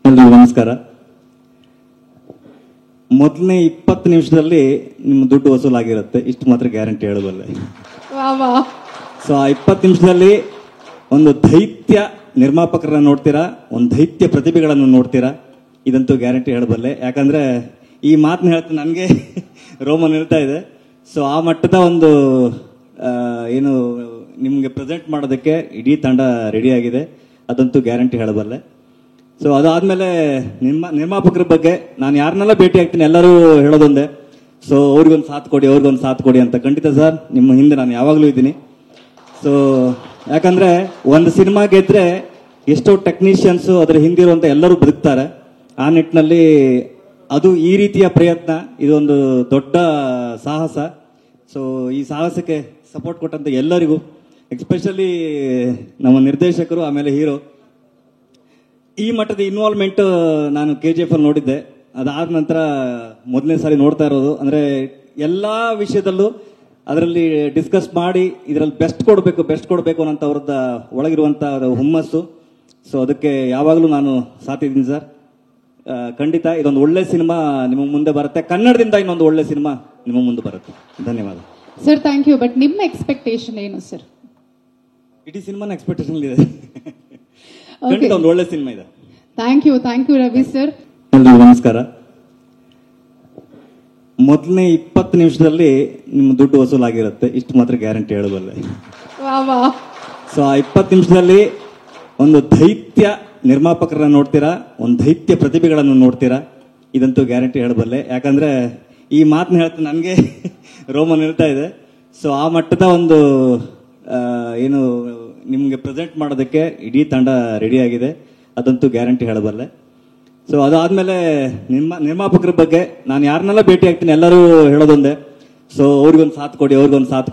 ಎಲ್ರಿಗೂ ನಮಸ್ಕಾರ. ಮೊದಲನೇ 20 ನಿಮಿಷದಲ್ಲಿ ನಿಮ್ಮ ದುಡ್ಡು ವಸೂಲಾಗಿರುತ್ತೆ, ಇಷ್ಟು ಮಾತ್ರ ಗ್ಯಾರಂಟಿ ಹೇಳಬಲ್ಲೆ. ಸೊ ಆ 20 ನಿಮಿಷದಲ್ಲಿ ಒಂದು ದೈತ್ಯ ನಿರ್ಮಾಪಕರನ್ನ ನೋಡ್ತೀರಾ, ಒಂದು ದೈತ್ಯ ಪ್ರತಿಭೆಗಳನ್ನು ನೋಡ್ತೀರಾ, ಇದಂತೂ ಗ್ಯಾರಂಟಿ ಹೇಳಬಲ್ಲೆ. ಯಾಕಂದ್ರೆ ಈ ಮಾತನ್ನ ಹೇಳ್ತಾ ನನಗೆ ರೋಮ ನಿಲ್ತಾ ಇದೆ. ಸೊ ಆ ಮಟ್ಟದ ಒಂದು ಏನು ನಿಮಗೆ ಪ್ರೆಸೆಂಟ್ ಮಾಡೋದಕ್ಕೆ ಇಡೀ ತಂಡ ರೆಡಿ ಆಗಿದೆ, ಅದಂತೂ ಗ್ಯಾರಂಟಿ ಹೇಳಬಲ್ಲೆ. ಸೊ ಅದಾದ್ಮೇಲೆ ನಿರ್ಮಾಪಕರ ಬಗ್ಗೆ ನಾನು ಯಾರನ್ನೆಲ್ಲ ಭೇಟಿ ಆಗ್ತೀನಿ ಎಲ್ಲರೂ ಹೇಳೋದೊಂದೇ, ಸೊ ಅವ್ರಿಗೊಂದು ಸಾಥ್ ಕೊಡಿ ಅಂತ. ಖಂಡಿತ ಸರ್, ನಿಮ್ಮ ಹಿಂದೆ ನಾನು ಯಾವಾಗಲೂ ಇದ್ದೀನಿ. ಸೊ ಯಾಕಂದ್ರೆ ಒಂದು ಸಿನಿಮಾ ಗೆದ್ರೆ ಎಷ್ಟೋ ಟೆಕ್ನಿಷಿಯನ್ಸ್ ಅದರ ಹಿಂದಿರುವಂತ ಎಲ್ಲರೂ ಬದುಕ್ತಾರೆ. ಆ ನಿಟ್ಟಿನಲ್ಲಿ ಅದು ಈ ರೀತಿಯ ಪ್ರಯತ್ನ ಇದೊಂದು ದೊಡ್ಡ ಸಾಹಸ. ಸೊ ಈ ಸಾಹಸಕ್ಕೆ ಸಪೋರ್ಟ್ ಕೊಟ್ಟಂತ ಎಲ್ಲರಿಗೂ, ಎಸ್ಪೆಷಲಿ ನಮ್ಮ ನಿರ್ದೇಶಕರು, ಆಮೇಲೆ ಹೀರೋ, ಈ ಮಟ್ಟದ ಇನ್ವಾಲ್ವ್ಮೆಂಟ್ ನಾನು KGF ಅಲ್ಲಿ ನೋಡಿದ್ದೆ. ಅದಾದ ನಂತರ ಮೊದಲನೇ ಸಾರಿ ನೋಡ್ತಾ ಇರೋದು. ಅಂದ್ರೆ ಎಲ್ಲಾ ವಿಷಯದಲ್ಲೂ ಅದರಲ್ಲಿ ಡಿಸ್ಕಸ್ ಮಾಡಿ ಇದರಲ್ಲಿ ಬೆಸ್ಟ್ ಕೊಡಬೇಕು ಅನ್ನೋಂಥ ಅವ್ರದ್ದು ಒಳಗಿರುವಂತ ಹುಮ್ಮಸ್ಸು. ಸೊ ಅದಕ್ಕೆ ಯಾವಾಗಲೂ ನಾನು ಸಾಥಿದ್ದೀನಿ ಸರ್. ಖಂಡಿತ ಇದೊಂದು ಒಳ್ಳೆ ಸಿನಿಮಾ ನಿಮ್ಮ ಮುಂದೆ ಬರುತ್ತೆ, ಕನ್ನಡದಿಂದ ಇನ್ನೊಂದು ಒಳ್ಳೆ ಸಿನಿಮಾ ನಿಮ್ಮ ಮುಂದೆ ಬರುತ್ತೆ. ಧನ್ಯವಾದ ಸರ್. Thank you. ಬಟ್ ನಿಮ್ಮ ಎಕ್ಸ್ಪೆಕ್ಟೇಷನ್ ಏನು ಸರ್? ಇಡೀ ಸಿನಿಮಾನ ಎಕ್ಸ್ಪೆಕ್ಟೇಷನ್ ಇದೆ, ಖಂಡಿತ ಒಂದು ಒಳ್ಳೆ ಸಿನಿಮಾ ಇದೆ. Thank you Ravi sir. ಎಲ್ರಿಗೂ ನಮಸ್ಕಾರ. ಮೊದಲನೇ 20 ನಿಮಿಷದಲ್ಲಿ ನಿಮ್ಮ ದುಡ್ಡು ವಸೂಲಾಗಿರುತ್ತೆ, ಇಷ್ಟು ಮಾತ್ರ ಗ್ಯಾರಂಟಿ ಹೇಳಬಲ್ಲೆ. ಸೊ ಆ 20 ನಿಮಿಷದಲ್ಲಿ ಒಂದು ದೈತ್ಯ ನಿರ್ಮಾಪಕರನ್ನ ನೋಡ್ತೀರಾ, ಒಂದು ದೈತ್ಯ ಪ್ರತಿಭೆಗಳನ್ನು ನೋಡ್ತೀರಾ, ಇದಂತೂ ಗ್ಯಾರಂಟಿ ಹೇಳಬಲ್ಲೆ. ಯಾಕಂದ್ರೆ ಈ ಮಾತನ್ನ ಹೇಳ್ತಾ ನನಗೆ ರೋಮ ನಿಲ್ತಾ ಇದೆ. ಸೊ ಆ ಮಟ್ಟದ ಒಂದು ಏನು ನಿಮಗೆ ಪ್ರೆಸೆಂಟ್ ಮಾಡೋದಕ್ಕೆ ಇಡೀ ತಂಡ ರೆಡಿ ಆಗಿದೆ, ಅದಂತೂ ಗ್ಯಾರಂಟಿ ಹೇಳಬಲ್ಲೆ. ಸೊ ಅದಾದ್ಮೇಲೆ ನಿರ್ಮಾಪಕರ ಬಗ್ಗೆ ನಾನು ಯಾರನ್ನೆಲ್ಲ ಭೇಟಿ ಆಗ್ತೀನಿ ಎಲ್ಲರೂ ಹೇಳೋದೊಂದೇ, ಸೊ ಅವ್ರಿಗೊಂದು ಸಾಥ್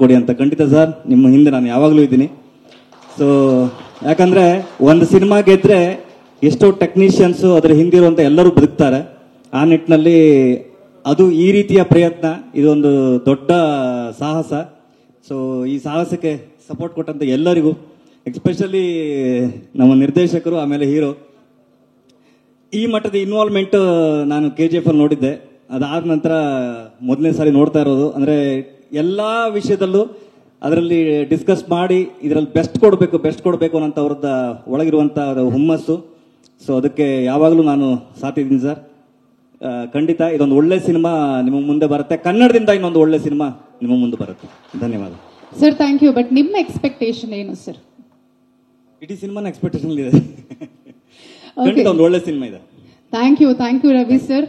ಕೊಡಿ ಅಂತ. ಖಂಡಿತ ಸರ್, ನಿಮ್ಮ ಹಿಂದೆ ನಾನು ಯಾವಾಗಲೂ ಇದ್ದೀನಿ. ಸೊ ಯಾಕಂದ್ರೆ ಒಂದು ಸಿನಿಮಾ ಗೆದ್ರೆ ಎಷ್ಟೋ ಟೆಕ್ನಿಷಿಯನ್ಸ್ ಅದರ ಹಿಂದಿರುವಂತ ಎಲ್ಲರೂ ಬದುಕ್ತಾರೆ. ಆ ನಿಟ್ಟಿನಲ್ಲಿ ಅದು ಈ ರೀತಿಯ ಪ್ರಯತ್ನ ಇದೊಂದು ದೊಡ್ಡ ಸಾಹಸ. ಸೊ ಈ ಸಾಹಸಕ್ಕೆ ಸಪೋರ್ಟ್ ಕೊಟ್ಟಂತ ಎಲ್ಲರಿಗೂ, ಎಸ್ಪೆಷಲಿ ನಮ್ಮ ನಿರ್ದೇಶಕರು, ಆಮೇಲೆ ಹೀರೋ, ಈ ಮಟ್ಟದ ಇನ್ವಾಲ್ವ್ಮೆಂಟ್ ನಾನು KGF ಅಲ್ಲಿ ನೋಡಿದ್ದೆ. ಅದಾದ ನಂತರ ಮೊದಲನೇ ಸಾರಿ ನೋಡ್ತಾ ಇರೋದು. ಅಂದ್ರೆ ಎಲ್ಲಾ ವಿಷಯದಲ್ಲೂ ಅದರಲ್ಲಿ ಡಿಸ್ಕಸ್ ಮಾಡಿ ಇದರಲ್ಲಿ ಬೆಸ್ಟ್ ಕೊಡಬೇಕು ಅನ್ನೋಂಥ ಅವ್ರದ್ದು ಒಳಗಿರುವಂತ ಹುಮ್ಮಸ್ಸು. ಸೊ ಅದಕ್ಕೆ ಯಾವಾಗಲೂ ನಾನು ಸಾಥಿದ್ದೀನಿ ಸರ್. ಖಂಡಿತ ಇದೊಂದು ಒಳ್ಳೆ ಸಿನಿಮಾ ನಿಮ್ಮ ಮುಂದೆ ಬರುತ್ತೆ, ಕನ್ನಡದಿಂದ ಇನ್ನೊಂದು ಒಳ್ಳೆ ಸಿನಿಮಾ ನಿಮ್ಮ ಮುಂದೆ ಬರುತ್ತೆ. ಧನ್ಯವಾದ ಸರ್. Thank you. ಬಟ್ ನಿಮ್ಮ ಎಕ್ಸ್ಪೆಕ್ಟೇಷನ್ ಏನು ಸರ್? ಇಡೀ ಸಿನಿಮಾನ ಎಕ್ಸ್ಪೆಕ್ಟೇಷನ್ ಇದೆ, ಖಂಡಿತ ಒಂದು ಒಳ್ಳೆ ಸಿನಿಮಾ ಇದೆ. Thank you Ravi sir.